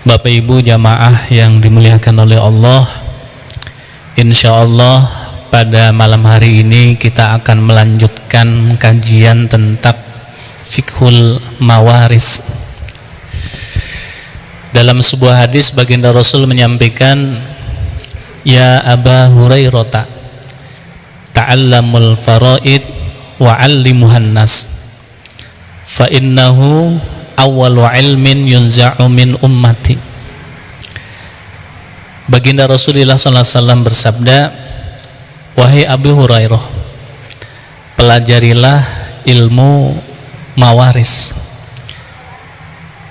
Bapak Ibu jamaah yang dimuliakan oleh Allah, insya Allah pada malam hari ini kita akan melanjutkan kajian tentang fiqhul mawaris. Dalam sebuah hadis baginda Rasul menyampaikan, ya Aba Hurairah, ta'allamul faraid wa 'allimuhan nas fa innahu awwalu ilmin yunza'u min ummati. Baginda Rasulullah SAW bersabda, wahai Abu Hurairah, pelajarilah ilmu mawaris,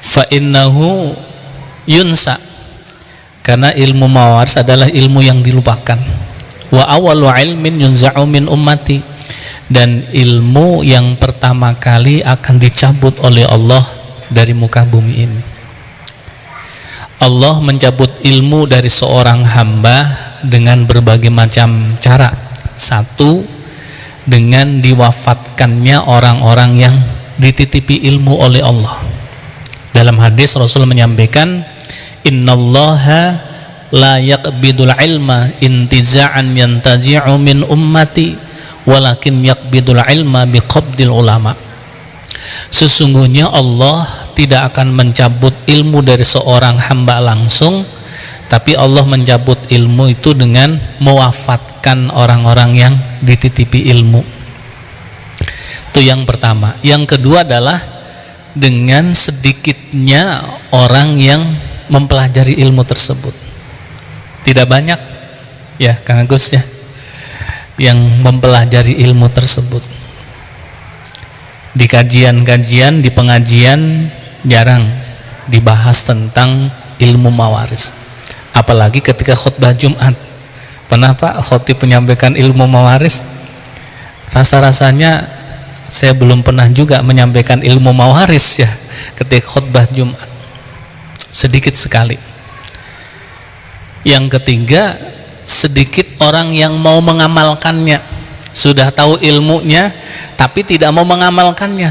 fa innahu yunsa, karena ilmu mawaris adalah ilmu yang dilupakan. Wa awwalu ilmin yunza'u min ummati, dan ilmu yang pertama kali akan dicabut oleh Allah dari muka bumi ini. Allah mencabut ilmu dari seorang hamba dengan berbagai macam cara. Satu, dengan diwafatkannya orang-orang yang dititipi ilmu oleh Allah. Dalam hadis Rasul menyampaikan, innallaha la yaqbidul ilma intiza'an yantazi'u min ummati walakin yaqbidul ilma biqabdil ulama. Sesungguhnya Allah tidak akan mencabut ilmu dari seorang hamba langsung, tapi Allah mencabut ilmu itu dengan mewafatkan orang-orang yang dititipi ilmu. Itu yang pertama. Yang kedua adalah dengan sedikitnya orang yang mempelajari ilmu tersebut. Tidak banyak ya Kang Agus ya yang mempelajari ilmu tersebut. Di kajian-kajian, di pengajian jarang dibahas tentang ilmu mawaris. Apalagi ketika khutbah Jumat. Pernah Pak khotib menyampaikan ilmu mawaris? Rasa-rasanya saya belum pernah juga menyampaikan ilmu mawaris ya ketika khutbah Jumat. Sedikit sekali. Yang ketiga, sedikit orang yang mau mengamalkannya. Sudah tahu ilmunya tapi tidak mau mengamalkannya.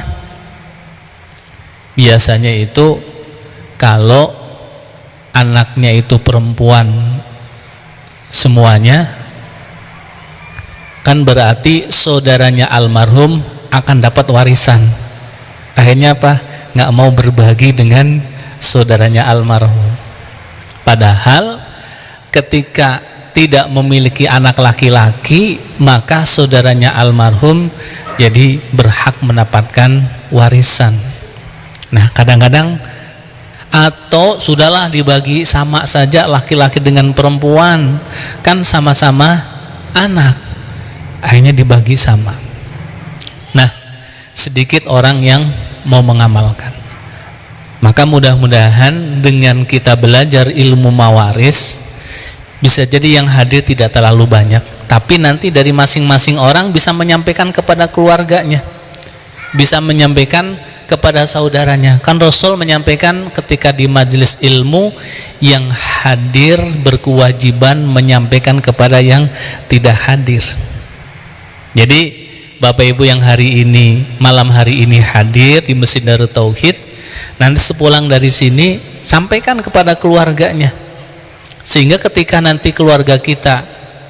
Biasanya itu kalau anaknya itu perempuan semuanya, kan berarti saudaranya almarhum akan dapat warisan. Akhirnya apa? Nggak mau berbagi dengan saudaranya almarhum. Padahal ketika tidak memiliki anak laki-laki, maka saudaranya almarhum jadi berhak mendapatkan warisan. Nah, kadang-kadang atau sudahlah dibagi sama saja laki-laki dengan perempuan, kan sama-sama anak, akhirnya dibagi sama. Nah, sedikit orang yang mau mengamalkan. Maka mudah-mudahan dengan kita belajar ilmu mawaris, bisa jadi yang hadir tidak terlalu banyak, tapi nanti dari masing-masing orang bisa menyampaikan kepada keluarganya, bisa menyampaikan kepada saudaranya. Kan Rasul menyampaikan ketika di majelis ilmu, yang hadir berkewajiban menyampaikan kepada yang tidak hadir. Jadi Bapak Ibu yang hari ini, malam hari ini hadir di Masjid Darut Tauhid, nanti sepulang dari sini sampaikan kepada keluarganya, sehingga ketika nanti keluarga kita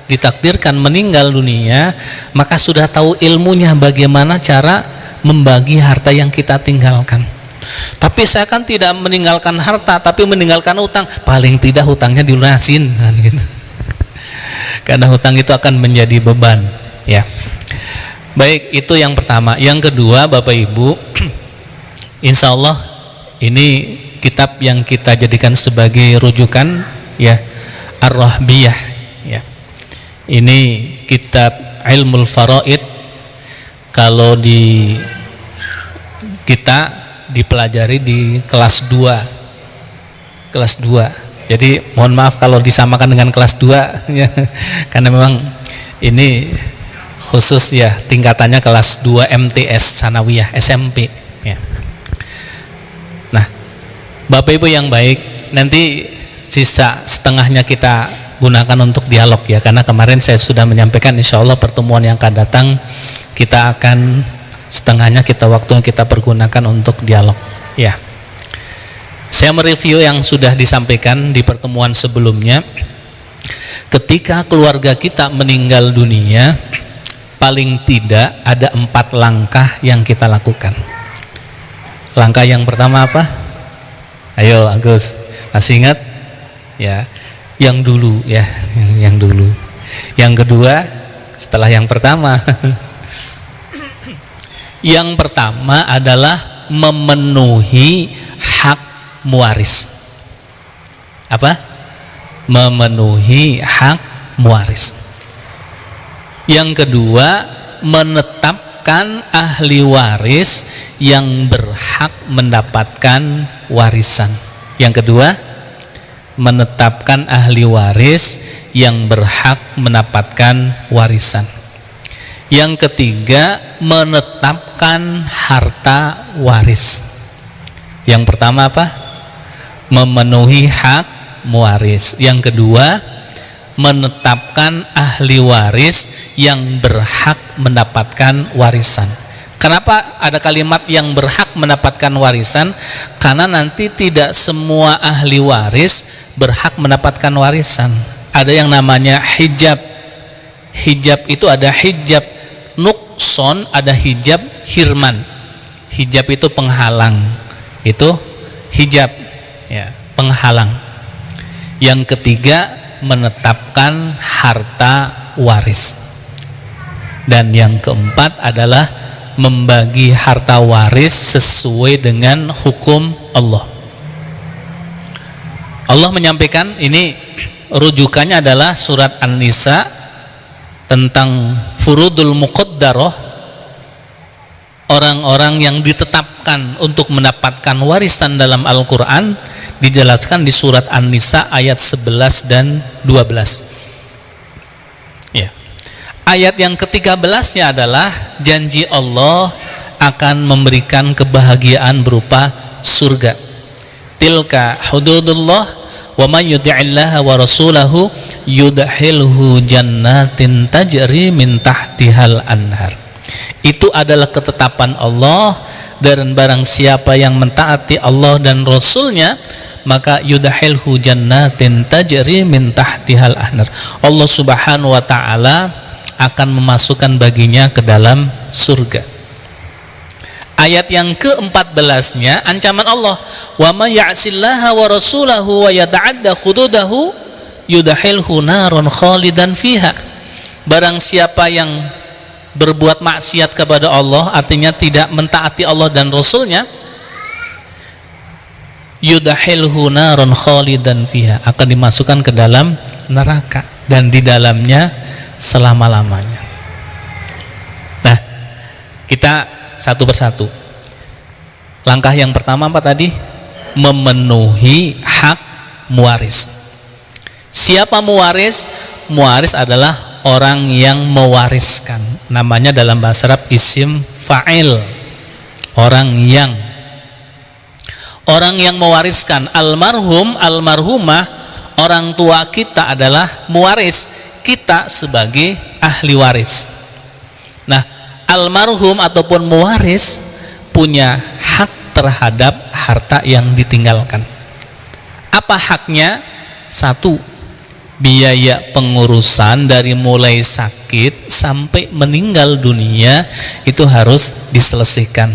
ditakdirkan meninggal dunia, maka sudah tahu ilmunya bagaimana cara membagi harta yang kita tinggalkan. Tapi saya kan tidak meninggalkan harta, tapi meninggalkan utang. Paling tidak hutangnya dilunasin kan gitu. Karena hutang itu akan menjadi beban ya. Baik, itu yang pertama. Yang kedua Bapak Ibu, insya Allah ini kitab yang kita jadikan sebagai rujukan ya, Ar-Rahbiyah ya. Ini kitab Ilmul Faraid. Kalau di kita dipelajari di kelas 2. Kelas 2. Jadi mohon maaf kalau disamakan dengan kelas 2 ya. Karena memang ini khusus ya, tingkatannya kelas 2 MTS Sanawiyah SMP ya. Nah, Bapak Ibu yang baik, nanti sisa setengahnya kita gunakan untuk dialog ya, karena kemarin saya sudah menyampaikan insya Allah pertemuan yang akan datang kita akan setengahnya waktunya kita pergunakan untuk dialog ya. Saya mereview yang sudah disampaikan di pertemuan sebelumnya. Ketika keluarga kita meninggal dunia, paling tidak ada 4 langkah yang kita lakukan. Langkah yang pertama apa? Ayo Agus, masih ingat? Ya, yang dulu ya, yang dulu. Yang kedua setelah yang pertama. Yang pertama adalah memenuhi hak muwaris. Apa? Memenuhi hak muwaris. Yang kedua, menetapkan ahli waris yang berhak mendapatkan warisan. Yang kedua, menetapkan ahli waris yang berhak mendapatkan warisan. Yang ketiga, menetapkan harta waris. Yang pertama apa? Memenuhi hak muwaris. Yang kedua, menetapkan ahli waris yang berhak mendapatkan warisan. Kenapa ada kalimat yang berhak mendapatkan warisan? Karena nanti tidak semua ahli waris berhak mendapatkan warisan. Ada yang namanya hijab. Hijab itu ada hijab nukson, ada hijab hirman. Hijab itu penghalang. Itu hijab ya, penghalang. Yang ketiga, menetapkan harta waris. Dan yang keempat adalah membagi harta waris sesuai dengan hukum Allah. Allah menyampaikan, ini rujukannya adalah surat An-Nisa tentang furudul muqaddarah, orang-orang yang ditetapkan untuk mendapatkan warisan dalam Al-Quran, dijelaskan di surat An-Nisa ayat 11 dan 12 ya. Ayat yang ke-13-nya adalah janji Allah akan memberikan kebahagiaan berupa surga. Tilka hududullah wa man yuti'illaha wa rasulahu yudkhilhu jannatin tajri min tahtihal anhar. Itu adalah ketetapan Allah, dan barang siapa yang mentaati Allah dan Rasulnya, maka yudkhilhu jannatin tajri min tahtihal anhar. Allah Subhanahu wa taala akan memasukkan baginya ke dalam surga. Ayat yang ke-14-nya ancaman Allah, wa may ya'sillaha wa rasulahu wa yata'adda hududahu yudkhilhu naron khalidan fiha. Barang siapa yang berbuat maksiat kepada Allah, artinya tidak mentaati Allah dan Rasulnya, yudkhilhu naron khalidan fiha, akan dimasukkan ke dalam neraka dan di dalamnya selama-lamanya. Nah, kita satu persatu. Langkah yang pertama apa tadi? Memenuhi hak muwaris. Siapa muwaris? Muwaris adalah orang yang mewariskan. Namanya dalam bahasa Arab isim fa'il. Orang yang mewariskan. Almarhum, almarhumah, orang tua kita adalah muwaris, kita sebagai ahli waris. Nah, almarhum ataupun muwaris punya hak terhadap harta yang ditinggalkan. Apa haknya? Satu, biaya pengurusan dari mulai sakit sampai meninggal dunia itu harus diselesaikan.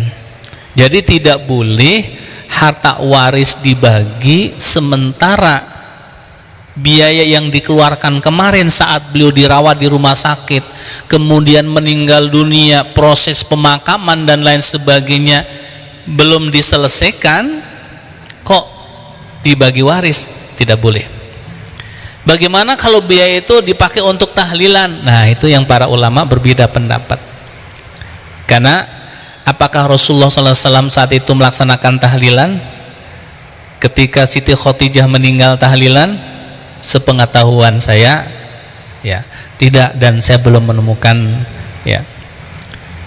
Jadi tidak boleh harta waris dibagi sementara biaya yang dikeluarkan kemarin saat beliau dirawat di rumah sakit, kemudian meninggal dunia, proses pemakaman dan lain sebagainya belum diselesaikan, kok dibagi waris? Tidak boleh. Bagaimana kalau biaya itu dipakai untuk tahlilan? Nah, itu yang para ulama berbeda pendapat. Karena apakah Rasulullah SAW saat itu melaksanakan tahlilan? Ketika Siti Khadijah meninggal tahlilan? Sepengetahuan saya, ya tidak, dan saya belum menemukan. Ya,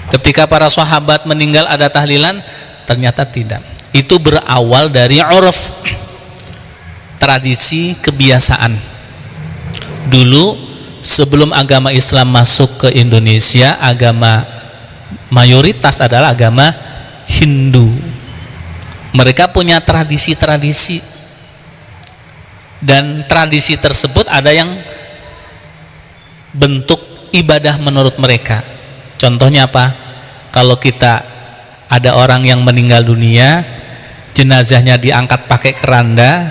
ketika para sahabat meninggal ada tahlilan? Ternyata tidak. Itu berawal dari urf, tradisi, kebiasaan. Dulu sebelum agama Islam masuk ke Indonesia, agama mayoritas adalah agama Hindu. Mereka punya tradisi-tradisi, dan tradisi tersebut ada yang bentuk ibadah menurut mereka. Contohnya apa? Kalau kita ada orang yang meninggal dunia, jenazahnya diangkat pakai keranda,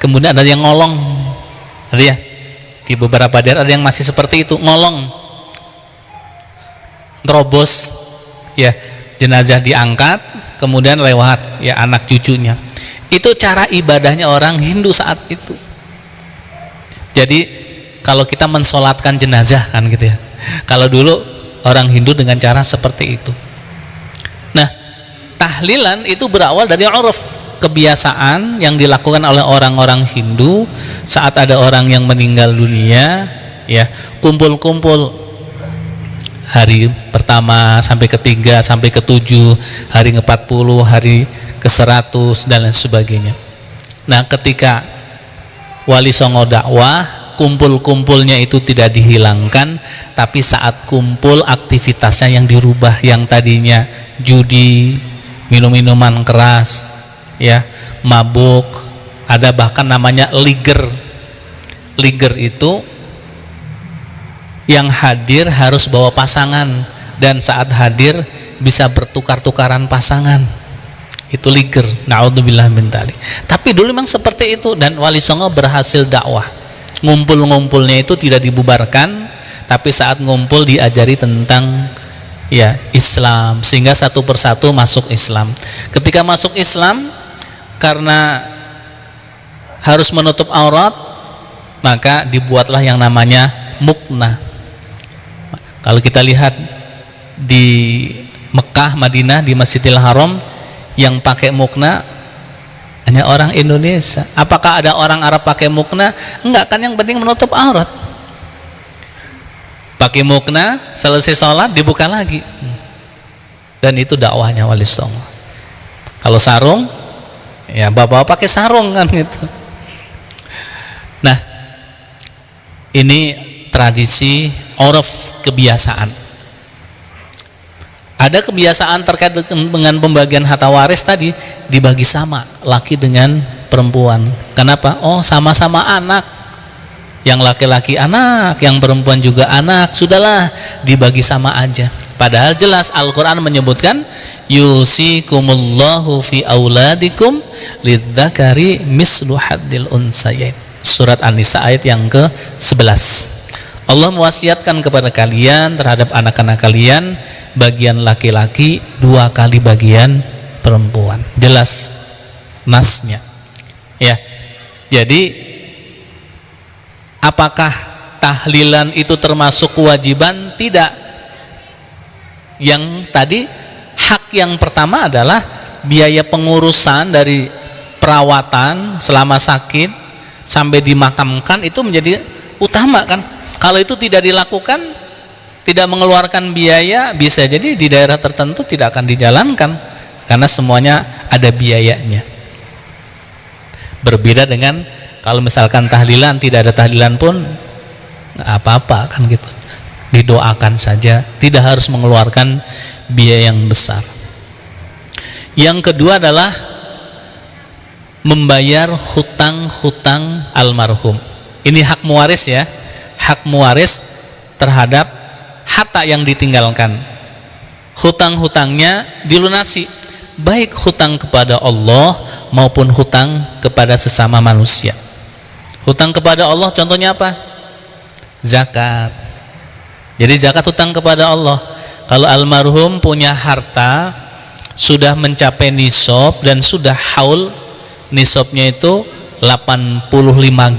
kemudian ada yang ngolong. Ada ya? Di beberapa daerah ada yang masih seperti itu, ngolong, terobos, ya, jenazah diangkat, kemudian lewat ya anak cucunya. Itu cara ibadahnya orang Hindu saat itu. Jadi kalau kita mensolatkan jenazah kan gitu ya. Kalau dulu orang Hindu dengan cara seperti itu. Nah, tahlilan itu berawal dari uruf, kebiasaan yang dilakukan oleh orang-orang Hindu saat ada orang yang meninggal dunia, ya, kumpul-kumpul hari pertama sampai ketiga sampai ketujuh, hari ke-40, hari ke-100 dan lain sebagainya. Nah, ketika Wali Songo dakwah, kumpul-kumpulnya itu tidak dihilangkan, tapi saat kumpul aktivitasnya yang dirubah, yang tadinya judi, minum-minuman keras, ya, mabuk, ada bahkan namanya liger. Liger itu yang hadir harus bawa pasangan, dan saat hadir bisa bertukar-tukaran pasangan. Itu liger. Na'udzubillah min dzalik. Tapi dulu memang seperti itu, dan Wali Songo berhasil dakwah. Ngumpul-ngumpulnya itu tidak dibubarkan, tapi saat ngumpul diajari tentang ya Islam, sehingga satu persatu masuk Islam. Ketika masuk Islam, karena harus menutup aurat, maka dibuatlah yang namanya mukna. Kalau kita lihat di Mekah, Madinah, di Masjidil Haram, yang pakai mukna hanya orang Indonesia. Apakah ada orang Arab pakai mukna? Enggak kan, yang penting menutup aurat. Pakai mukna, selesai sholat dibuka lagi. Dan itu dakwahnya Wali Songo. Kalau sarung, ya bapak pakai sarung kan gitu. Nah, ini tradisi, uruf, kebiasaan. Ada kebiasaan terkait dengan pembagian harta waris tadi, dibagi sama laki dengan perempuan. Kenapa? Oh, sama-sama anak. Yang laki-laki anak, yang perempuan juga anak. Sudahlah, dibagi sama aja. Padahal jelas Al-Quran menyebutkan yusikumullahu fi auladikum lidzakari mislu haddil unsayain. Surat An-Nisa ayat yang ke-11. Allah mewasiatkan kepada kalian terhadap anak-anak kalian bagian laki-laki 2 kali bagian perempuan. Jelas nasnya. Ya. Jadi apakah tahlilan itu termasuk kewajiban? Tidak. Yang tadi hak yang pertama adalah biaya pengurusan dari perawatan selama sakit sampai dimakamkan, itu menjadi utama kan. Kalau itu tidak dilakukan, tidak mengeluarkan biaya, bisa jadi di daerah tertentu tidak akan dijalankan karena semuanya ada biayanya. Berbeda dengan kalau misalkan tahlilan, tidak ada tahlilan pun nggak apa-apa kan gitu, didoakan saja, tidak harus mengeluarkan biaya yang besar. Yang kedua adalah membayar hutang-hutang almarhum. Ini hak mewaris ya, hak mewaris terhadap harta yang ditinggalkan. Hutang-hutangnya dilunasi, baik hutang kepada Allah maupun hutang kepada sesama manusia. Hutang kepada Allah contohnya apa? Zakat. Jadi zakat hutang kepada Allah. Kalau almarhum punya harta sudah mencapai nisab dan sudah haul, nisabnya itu 85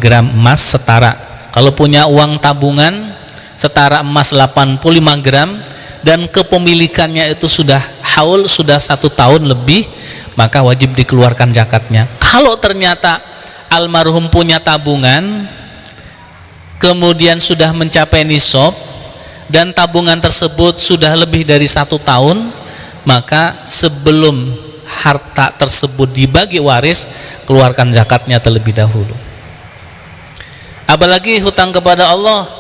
gram emas setara. Kalau punya uang tabungan setara emas 85 gram dan kepemilikannya itu sudah haul, sudah 1 tahun lebih, maka wajib dikeluarkan zakatnya. Kalau ternyata almarhum punya tabungan kemudian sudah mencapai nisab dan tabungan tersebut sudah lebih dari 1 tahun, maka sebelum harta tersebut dibagi waris, keluarkan zakatnya terlebih dahulu. Apalagi hutang kepada Allah,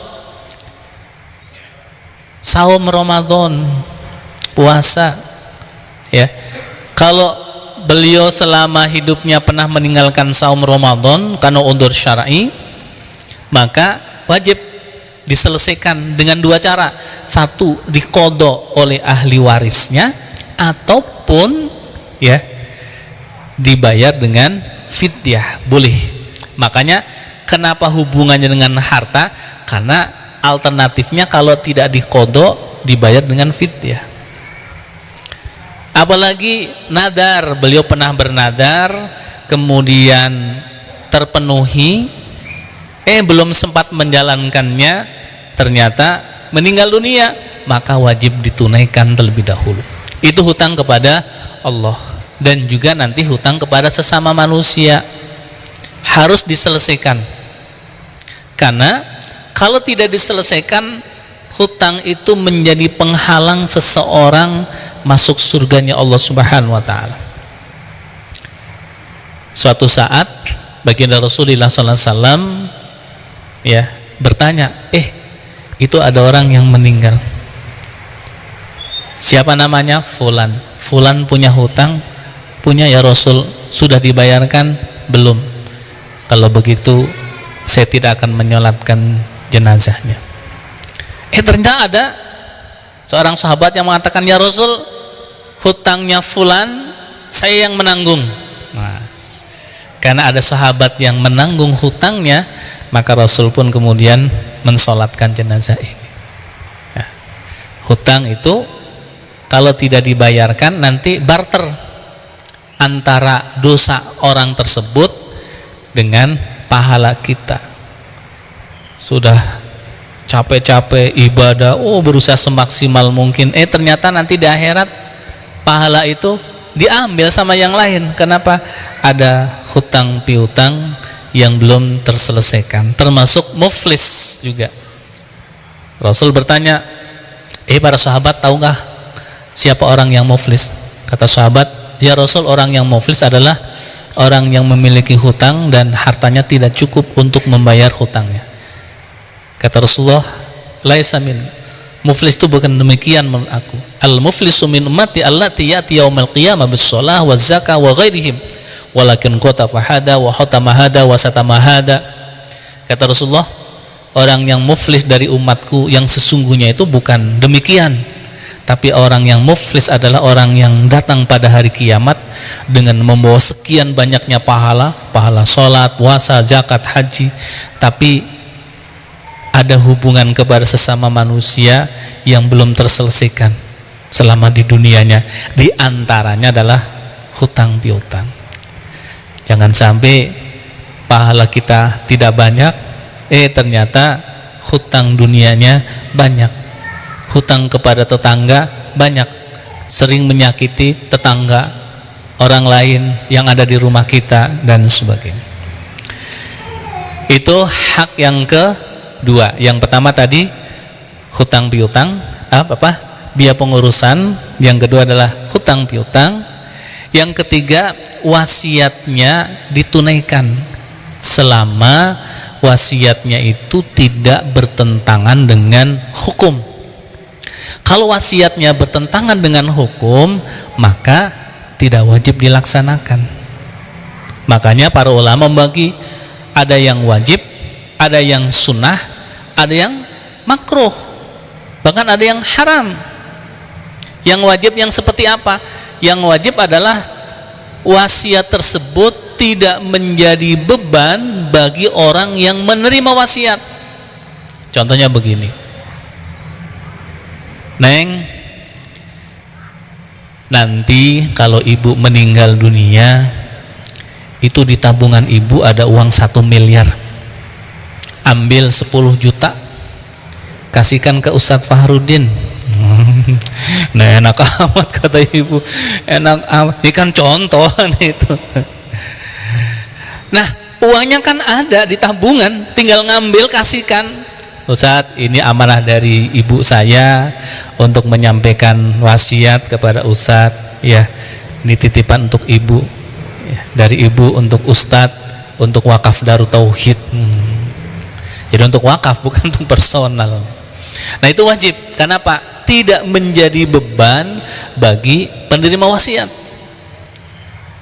saum Ramadan, puasa, ya. Kalau beliau selama hidupnya pernah meninggalkan saum Ramadan karena udzur syar'i, maka wajib diselesaikan dengan dua cara. Satu, diqadha oleh ahli warisnya, ataupun ya dibayar dengan fidyah, boleh. Makanya kenapa hubungannya dengan harta? Karena alternatifnya kalau tidak diqadha dibayar dengan fidyah. Apalagi nadar, beliau pernah bernadar kemudian terpenuhi, belum sempat menjalankannya ternyata meninggal dunia, maka wajib ditunaikan terlebih dahulu. Itu hutang kepada Allah, dan juga nanti hutang kepada sesama manusia harus diselesaikan. Karena kalau tidak diselesaikan, hutang itu menjadi penghalang seseorang masuk surganya Allah Subhanahu wa taala. Suatu saat baginda Rasulullah sallallahu alaihi wasallam ya bertanya, itu ada orang yang meninggal. Siapa namanya? Fulan. Fulan punya hutang? Punya ya Rasul. Sudah dibayarkan? Belum. Kalau begitu saya tidak akan menyolatkan jenazahnya. Ternyata ada seorang sahabat yang mengatakan, ya Rasul, hutangnya fulan saya yang menanggung. Nah, karena ada sahabat yang menanggung hutangnya, maka Rasul pun kemudian mensolatkan jenazah ini. Ya. Hutang itu kalau tidak dibayarkan nanti barter antara dosa orang tersebut dengan pahala kita. Sudah capek-capek ibadah, berusaha semaksimal mungkin, ternyata nanti di akhirat pahala itu diambil sama yang lain. Kenapa? Ada hutang piutang yang belum terselesaikan, termasuk muflis juga. Rasul bertanya, para sahabat tahu nggak siapa orang yang muflis? Kata sahabat, ya Rasul, orang yang muflis adalah orang yang memiliki hutang dan hartanya tidak cukup untuk membayar hutangnya. Kata Rasulullah, laisa min muflis itu bukan demikian menurut aku. Al muflisu min ummati allati ya'ti yaumil qiyamah bis shalah waz zakah wa ghairihim walakin qata fahada wa hatama hada wa satama hada. Kata Rasulullah, orang yang muflis dari umatku yang sesungguhnya itu bukan demikian, tapi orang yang muflis adalah orang yang datang pada hari kiamat dengan membawa sekian banyaknya pahala sholat, puasa, zakat, haji, tapi ada hubungan kepada sesama manusia yang belum terselesaikan selama di dunianya. Di antaranya adalah hutang piutang. Jangan sampai pahala kita tidak banyak, ternyata hutang dunianya banyak. Hutang kepada tetangga banyak, sering menyakiti tetangga, orang lain yang ada di rumah kita, dan sebagainya. Itu hak yang kedua. Yang pertama tadi hutang piutang, biaya pengurusan. Yang kedua adalah hutang piutang. Yang ketiga, wasiatnya ditunaikan selama wasiatnya itu tidak bertentangan dengan hukum. Kalau wasiatnya bertentangan dengan hukum, maka tidak wajib dilaksanakan. Makanya para ulama membagi, ada yang wajib, ada yang sunnah, ada yang makruh, bahkan ada yang haram. Yang wajib yang seperti apa? Yang wajib adalah wasiat tersebut tidak menjadi beban bagi orang yang menerima wasiat. Contohnya begini, Neng, nanti kalau ibu meninggal dunia, itu di tabungan ibu ada uang 1 miliar. Ambil 10 juta, kasihkan ke Ustadz Fahrudin. Nah, enak amat kata ibu, enak amat. Ini kan contoh itu. Nah, uangnya kan ada di tabungan, tinggal ngambil kasihkan. Ustadz, ini amanah dari ibu saya untuk menyampaikan wasiat kepada Ustadz. Ya, ini titipan untuk ibu, ya, dari ibu untuk Ustadz, untuk wakaf Darut Tauhid. Jadi untuk wakaf, bukan untuk personal. Nah, itu wajib. Kenapa? Tidak menjadi beban bagi penerima wasiat.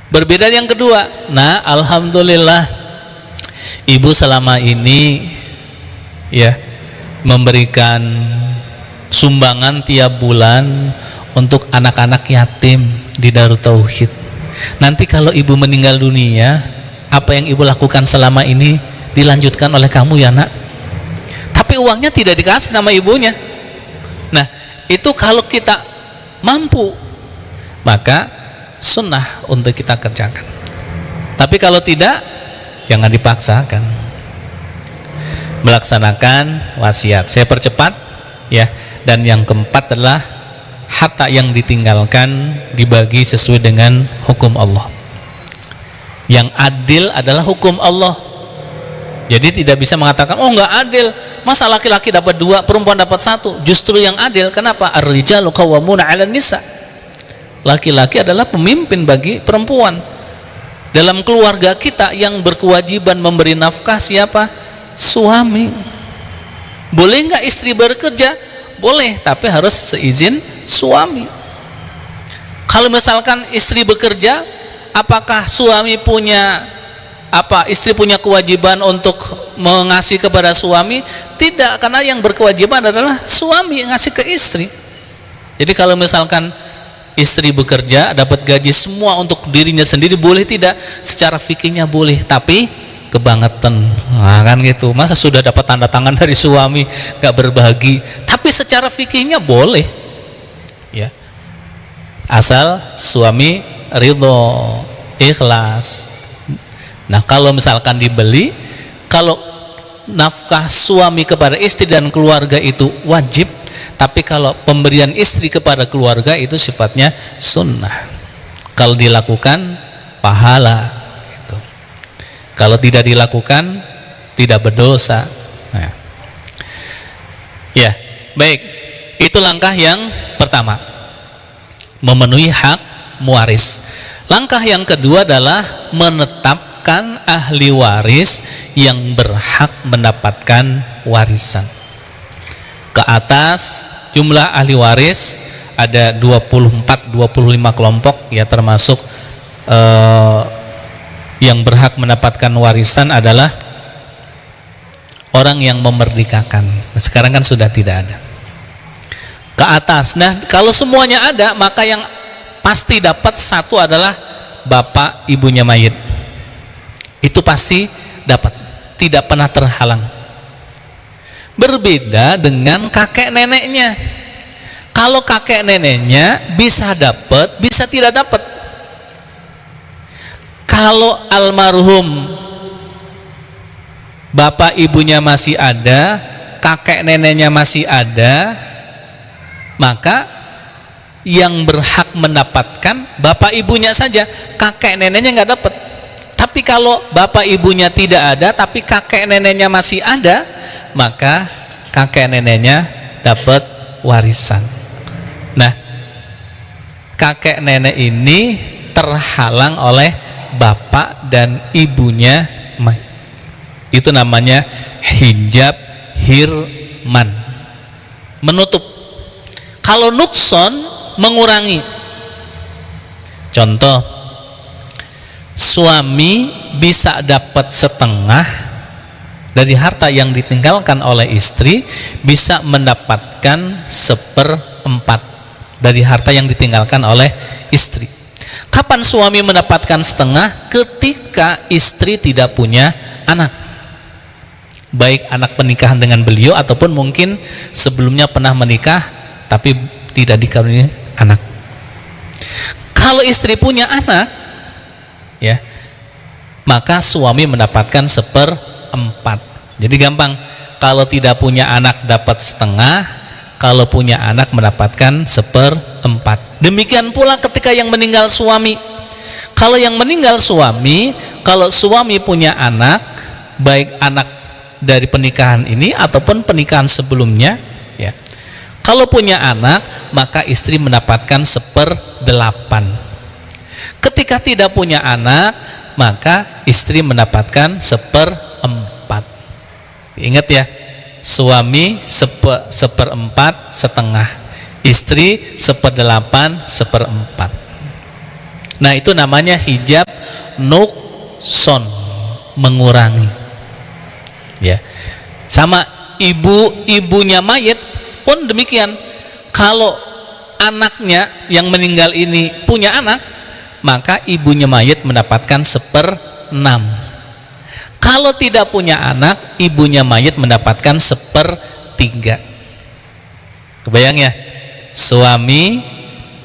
Berbeda yang kedua. Nah, alhamdulillah ibu selama ini ya memberikan sumbangan tiap bulan untuk anak-anak yatim di Darut Tauhid. Nanti kalau ibu meninggal dunia, apa yang ibu lakukan selama ini dilanjutkan oleh kamu ya nak. Tapi uangnya tidak dikasih sama ibunya. Nah, itu kalau kita mampu, maka sunnah untuk kita kerjakan. Tapi kalau tidak, jangan dipaksakan. Melaksanakan wasiat. Saya percepat ya. Dan yang keempat adalah harta yang ditinggalkan dibagi sesuai dengan hukum Allah. Yang adil adalah hukum Allah. Jadi tidak bisa mengatakan, oh nggak adil, masa laki-laki dapat 2, perempuan dapat 1. Justru yang adil. Kenapa? Ar-rijalu qawwamuna 'alan nisa. Laki-laki adalah pemimpin bagi perempuan. Dalam keluarga kita yang berkewajiban memberi nafkah siapa? Suami. Boleh nggak istri bekerja? Boleh, tapi harus seizin suami. Kalau misalkan istri bekerja, apakah suami punya istri punya kewajiban untuk mengasihi kepada suami? Tidak, karena yang berkewajiban adalah suami yang ngasih ke istri. Jadi kalau misalkan istri bekerja dapat gaji semua untuk dirinya sendiri, boleh tidak? Secara fikihnya boleh, tapi kebangetan. Nah, kan gitu. Masa sudah dapat tanda tangan dari suami gak berbagi? Tapi secara fikihnya boleh. Ya. Asal suami ridho, ikhlas. Nah, kalau misalkan dibeli, kalau nafkah suami kepada istri dan keluarga itu wajib, tapi kalau pemberian istri kepada keluarga itu sifatnya sunnah. Kalau dilakukan pahala gitu. Kalau tidak dilakukan tidak berdosa. Nah. Ya, baik. Itu langkah yang pertama, memenuhi hak muwaris. Langkah yang kedua adalah menetapkan ahli waris yang berhak mendapatkan warisan. Ke atas jumlah ahli waris ada 24-25 kelompok ya, termasuk yang berhak mendapatkan warisan adalah orang yang memerdekakan. Nah, sekarang kan sudah tidak ada. Ke atas. Nah, kalau semuanya ada, maka yang pasti dapat satu adalah bapak ibunya mayit. Itu pasti dapat, tidak pernah terhalang. Berbeda dengan kakek neneknya. Kalau kakek neneknya bisa dapat, bisa tidak dapat. Kalau almarhum bapak ibunya masih ada, kakek neneknya masih ada, maka yang berhak mendapatkan bapak ibunya saja, kakek neneknya nggak dapat. Tapi kalau bapak ibunya tidak ada tapi kakek neneknya masih ada, maka kakek neneknya dapat warisan. Nah, kakek nenek ini terhalang oleh bapak dan ibunya, itu namanya hijab hirman, menutup. Kalau nukson, mengurangi. Contoh, suami bisa dapat setengah dari harta yang ditinggalkan oleh istri, bisa mendapatkan 1/4 dari harta yang ditinggalkan oleh istri. Kapan suami mendapatkan setengah? Ketika istri tidak punya anak, baik anak pernikahan dengan beliau ataupun mungkin sebelumnya pernah menikah tapi tidak dikaruniai anak. Kalau istri punya anak, ya, maka suami mendapatkan 1/4. Jadi gampang, kalau tidak punya anak dapat setengah, kalau punya anak mendapatkan 1/4. Demikian pula ketika yang meninggal suami. Kalau yang meninggal suami, kalau suami punya anak, baik anak dari pernikahan ini ataupun pernikahan sebelumnya, ya, kalau punya anak maka istri mendapatkan 1/8. Ketika tidak punya anak, maka istri mendapatkan 1/4. Ingat ya, suami 1/4 setengah, istri 1/8 1/4. Nah, itu namanya hijab nukson, mengurangi. Ya. Sama ibunya mayit pun demikian. Kalau anaknya yang meninggal ini punya anak, maka ibunya mayit mendapatkan 1/6. Kalau tidak punya anak, ibunya mayit mendapatkan 1/3. Kebayang ya? Suami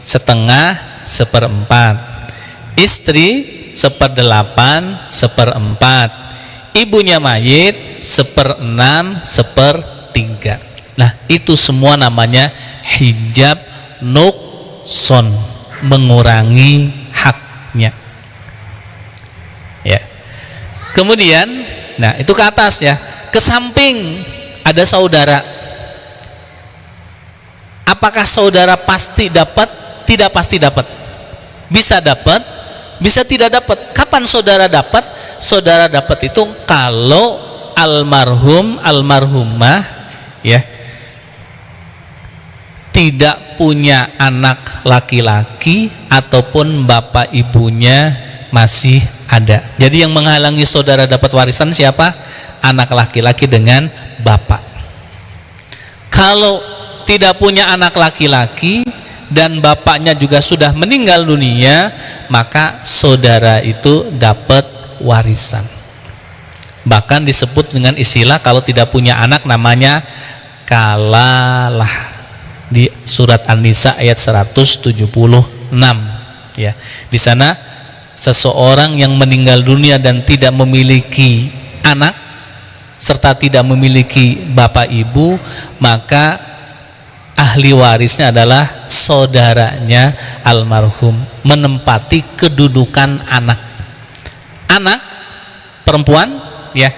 setengah 1/4, istri 1/8, 1/4, ibunya mayit 1/6, 1/3. Nah, itu semua namanya hijab nukson, mengurangi haknya. Ya. Kemudian, nah itu ke atas ya, ke samping ada saudara. Apakah saudara pasti dapat? Tidak pasti dapat. Bisa dapat, bisa tidak dapat. Kapan saudara dapat? Saudara dapat itu kalau almarhum, almarhumah ya, tidak punya anak laki-laki ataupun bapak ibunya masih ada. Jadi yang menghalangi saudara dapat warisan siapa? Anak laki-laki dengan bapak. Kalau tidak punya anak laki-laki dan bapaknya juga sudah meninggal dunia, maka saudara itu dapat warisan. Bahkan disebut dengan istilah kalau tidak punya anak namanya kalalah. Di surat An-Nisa ayat 176 ya. Di sana seseorang yang meninggal dunia dan tidak memiliki anak serta tidak memiliki bapak ibu, maka ahli warisnya adalah saudaranya almarhum, menempati kedudukan anak. Anak perempuan ya,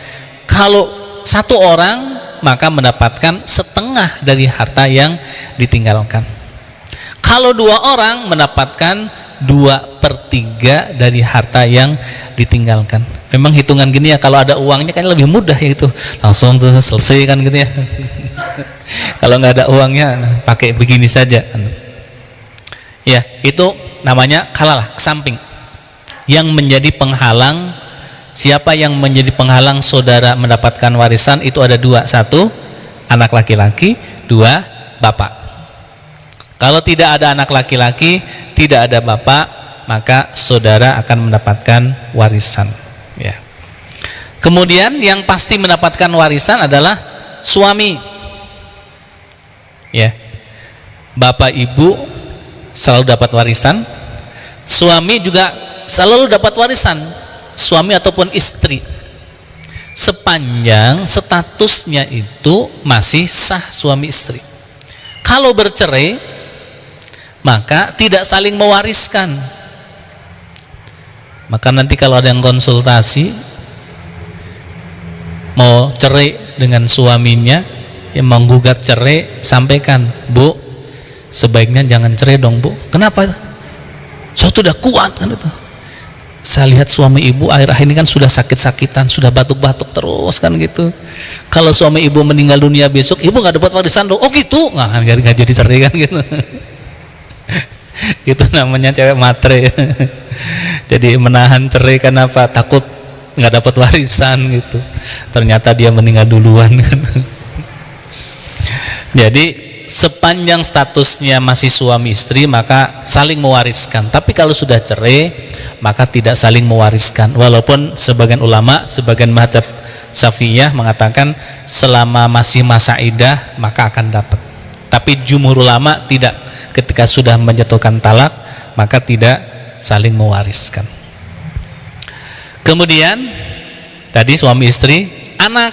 kalau satu orang maka mendapatkan setengah dari harta yang ditinggalkan. Kalau dua orang mendapatkan 2/3 dari harta yang ditinggalkan. Memang hitungan gini ya, kalau ada uangnya kan lebih mudah ya, itu langsung selesai kan gitu ya. Kalau nggak ada uangnya pakai begini saja. Ya, itu namanya kalalah, ke samping. Yang menjadi penghalang, siapa yang menjadi penghalang saudara mendapatkan warisan itu ada dua. Satu, anak laki-laki. Dua, bapak. Kalau tidak ada anak laki-laki, tidak ada bapak, maka saudara akan mendapatkan warisan ya. Kemudian yang pasti mendapatkan warisan adalah suami ya. Bapak ibu selalu dapat warisan, suami juga selalu dapat warisan, suami ataupun istri, sepanjang statusnya itu masih sah suami istri. Kalau bercerai maka tidak saling mewariskan. Maka nanti kalau ada yang konsultasi mau cerai dengan suaminya, yang menggugat cerai, sampaikan, Bu, sebaiknya jangan cerai dong Bu. Kenapa? Saya sudah kuat kan itu. Saya lihat suami ibu akhir-akhir ini kan sudah sakit-sakitan, sudah batuk-batuk terus kan gitu. Kalau suami ibu meninggal dunia besok, ibu nggak dapat warisan dong. Oh gitu, nggak jadi cerai kan gitu. Itu namanya cewek matre. Jadi menahan cerai kenapa? Takut nggak dapat warisan gitu. Ternyata dia meninggal duluan kan. Jadi sepanjang statusnya masih suami istri maka saling mewariskan. Tapi kalau sudah cerai maka tidak saling mewariskan. Walaupun sebagian ulama, sebagian mazhab Syafi'iyah mengatakan selama masih masa iddah maka akan dapat. Tapi jumhur ulama tidak. Ketika sudah menjatuhkan talak maka tidak saling mewariskan. Kemudian tadi suami istri, anak.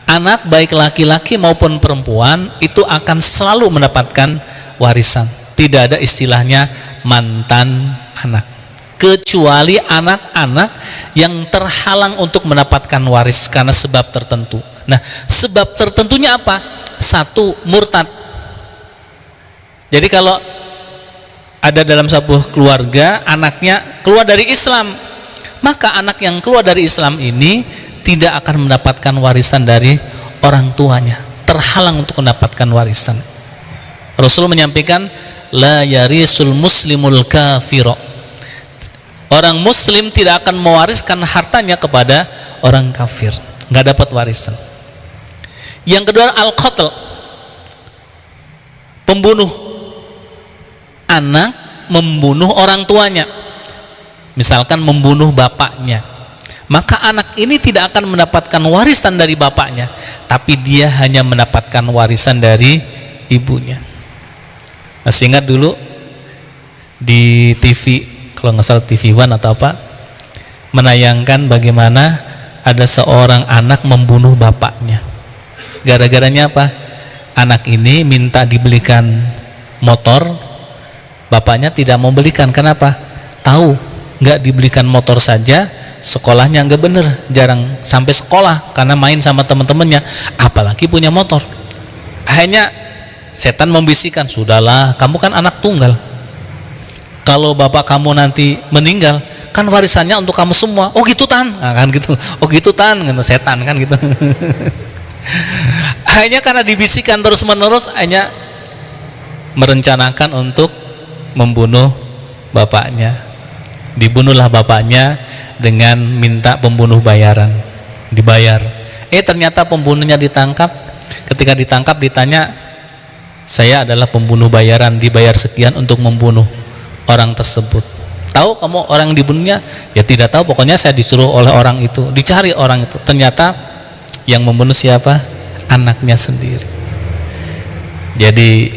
Anak baik laki-laki maupun perempuan itu akan selalu mendapatkan warisan. Tidak ada istilahnya mantan anak, kecuali anak-anak yang terhalang untuk mendapatkan waris karena sebab tertentu. Nah, sebab tertentunya apa? Satu, murtad. Jadi kalau ada dalam sebuah keluarga anaknya keluar dari Islam, maka anak yang keluar dari Islam ini tidak akan mendapatkan warisan dari orang tuanya, terhalang untuk mendapatkan warisan. Rasul menyampaikan la yarisul muslimul kafiro, Orang muslim tidak akan mewariskan hartanya kepada orang kafir, nggak dapat warisan. Yang kedua, al-qatl, pembunuh. Anak membunuh orang tuanya, misalkan membunuh bapaknya, maka anak ini tidak akan mendapatkan warisan dari bapaknya, tapi dia hanya mendapatkan warisan dari ibunya. Masih ingat dulu di TV, kalau nggak salah TV One atau apa, menayangkan bagaimana ada seorang anak membunuh bapaknya. Gara-garanya apa? Anak ini minta dibelikan motor, bapaknya tidak mau belikan. Kenapa? Tahu nggak dibelikan motor saja sekolahnya nggak bener, jarang sampai sekolah karena main sama teman-temannya, apalagi punya motor. Akhirnya setan membisikkan, sudahlah, kamu kan anak tunggal, kalau bapak kamu nanti meninggal kan warisannya untuk kamu semua. Oh gitu tan, nah, kan gitu. Oh gitu tan, gitu. Setan kan gitu. Hanya karena dibisikkan terus menerus, hanya merencanakan untuk membunuh bapaknya. Dibunuhlah bapaknya dengan minta pembunuh bayaran, dibayar. Ternyata pembunuhnya ditangkap. Ketika ditangkap ditanya, saya adalah pembunuh bayaran, dibayar sekian untuk membunuh orang tersebut. Tahu kamu orang dibunuhnya? Ya tidak tahu, pokoknya saya disuruh oleh orang itu, dicari orang itu. Ternyata yang membunuh siapa? Anaknya sendiri. Jadi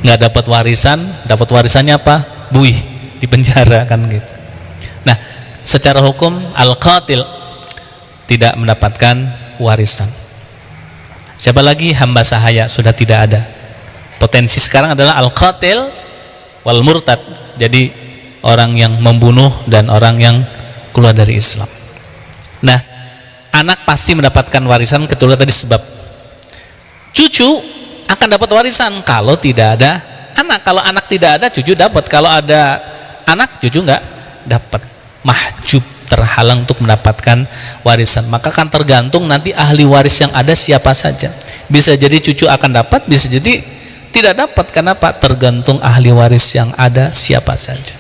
nggak dapat warisan, dapat warisannya apa? Buih, di penjara kan gitu. Nah, secara hukum al-qatil tidak mendapatkan warisan. Siapa lagi? Hamba sahaya sudah tidak ada. Potensi sekarang adalah al-qatil wal murtad. Jadi orang yang membunuh dan orang yang keluar dari Islam. Nah, anak pasti mendapatkan warisan kecuali tadi sebab. Cucu akan dapat warisan kalau tidak ada anak. Kalau anak tidak ada, cucu dapat. Kalau ada anak, cucu nggak dapat. Mahjub, terhalang untuk mendapatkan warisan. Maka kan tergantung nanti ahli waris yang ada siapa saja. Bisa jadi cucu akan dapat, bisa jadi tidak dapat. Kenapa? Tergantung ahli waris yang ada siapa saja.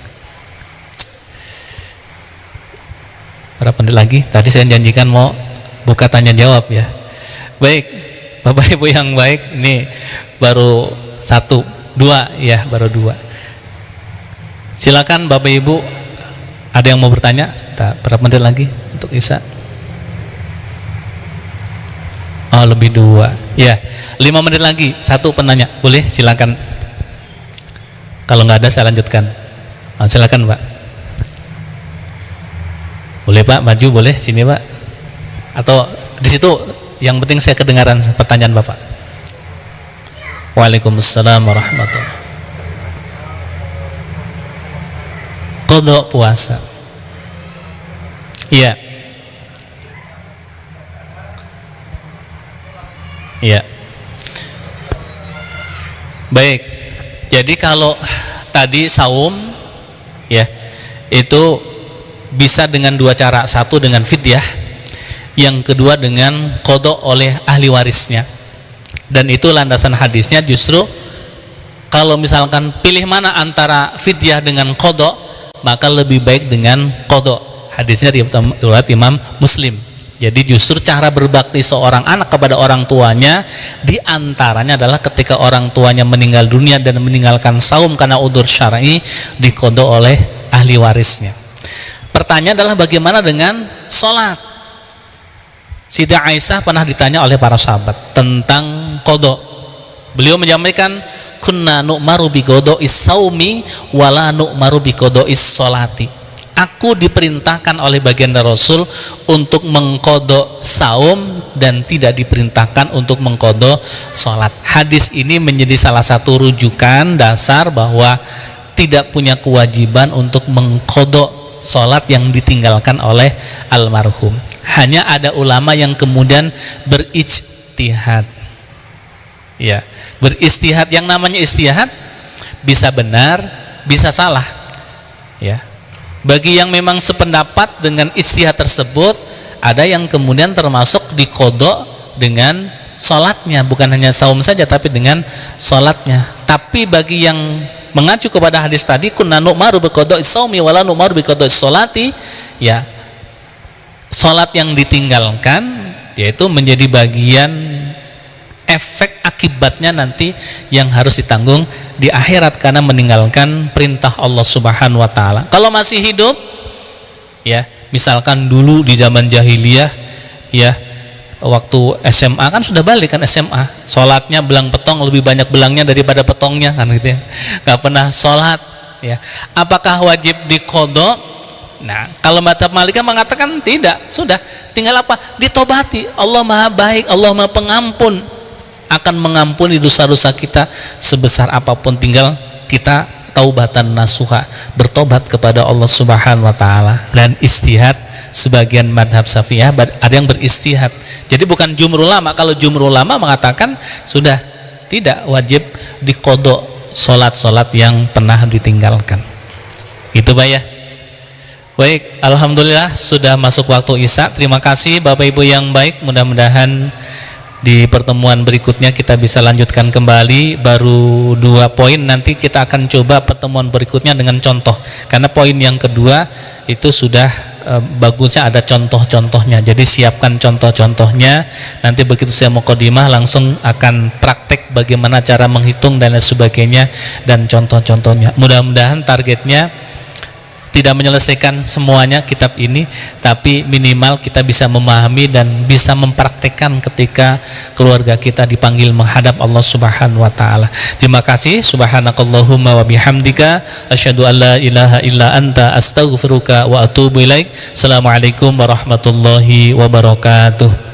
Berapa menit lagi? Tadi saya janjikan mau buka tanya jawab ya. Baik, Bapak Ibu yang baik, ini baru 1, 2 ya, baru 2. Silakan Bapak Ibu, ada yang mau bertanya? Sebentar, berapa menit lagi untuk Isya? Oh, lebih 2 ya, 5 menit lagi, 1 penanya, boleh silakan. Kalau nggak ada saya lanjutkan. Silakan Pak. Boleh Pak, maju boleh, sini Pak. Atau di situ, yang penting saya kedengaran pertanyaan Bapak. Waalaikumsalam warahmatullahi. Qadha puasa. Iya. Iya. Baik. Jadi kalau tadi saum ya, itu bisa dengan 2 cara. Satu dengan fidyah, yang kedua dengan qadha oleh ahli warisnya. Dan itu landasan hadisnya justru kalau misalkan pilih mana antara fidyah dengan qadha, maka lebih baik dengan qadha. Hadisnya riwayat Imam Muslim. Jadi justru cara berbakti seorang anak kepada orang tuanya diantaranya adalah ketika orang tuanya meninggal dunia dan meninggalkan saum karena udzur syar'i, diqadha oleh ahli warisnya. Pertanyaan adalah bagaimana dengan sholat? Siti Aisyah pernah ditanya oleh para sahabat tentang qadha. Beliau menyampaikan, kunna nu'maru bi qada'is saumi wala nu'maru bi qada'is sholati. Aku diperintahkan oleh baginda Rasul untuk mengqadha saum dan tidak diperintahkan untuk mengqadha sholat. Hadis ini menjadi salah satu rujukan dasar bahwa tidak punya kewajiban untuk mengqadha sholat yang ditinggalkan oleh almarhum. Hanya ada ulama yang kemudian berijtihad. Ya, beristihad. Yang namanya istihad bisa benar, bisa salah. Ya. Bagi yang memang sependapat dengan istihad tersebut, ada yang kemudian termasuk diqadha dengan sholatnya, bukan hanya saum saja tapi dengan sholatnya. Tapi bagi yang mengacu kepada hadis tadi, kunna nu'maru biqada'is shaumi wa la nu'maru biqada'is sholati, ya salat yang ditinggalkan yaitu menjadi bagian efek akibatnya nanti yang harus ditanggung di akhirat karena meninggalkan perintah Allah Subhanahu wa taala. Kalau masih hidup, ya misalkan dulu di zaman jahiliyah, ya waktu SMA kan sudah balik kan, SMA sholatnya belang petong, lebih banyak belangnya daripada petongnya kan gitu ya, nggak pernah sholat, ya apakah wajib diqadha? Nah kalau mazhab Malikiyah mengatakan tidak, sudah tinggal apa, ditobati. Allah maha baik, Allah maha pengampun, akan mengampuni dosa-dosa kita sebesar apapun, tinggal kita taubatan nasuha, bertobat kepada Allah Subhanahu wa taala. Dan istihad, sebagian madhab Syafi'iyah ada yang beristihad, jadi bukan jumhur ulama. Kalau jumhur ulama mengatakan sudah tidak wajib diqadha sholat-sholat yang pernah ditinggalkan. Itu Pak ya. Baik, alhamdulillah sudah masuk waktu Isya. Terima kasih Bapak Ibu yang baik, mudah-mudahan di pertemuan berikutnya kita bisa lanjutkan kembali. Baru 2 poin, nanti kita akan coba pertemuan berikutnya dengan contoh, karena poin yang kedua itu sudah bagusnya ada contoh-contohnya. Jadi siapkan contoh-contohnya, nanti begitu saya mukadimah langsung akan praktek bagaimana cara menghitung dan lain sebagainya dan contoh-contohnya. Mudah-mudahan targetnya tidak menyelesaikan semuanya kitab ini, tapi minimal kita bisa memahami dan bisa mempraktekkan ketika keluarga kita dipanggil menghadap Allah Subhanahu wa taala. Terima kasih. Subhanakallahumma wa bihamdika asyhadu an la ilaha illa anta astaghfiruka wa atubu ilaik. Assalamualaikum warahmatullahi wabarakatuh.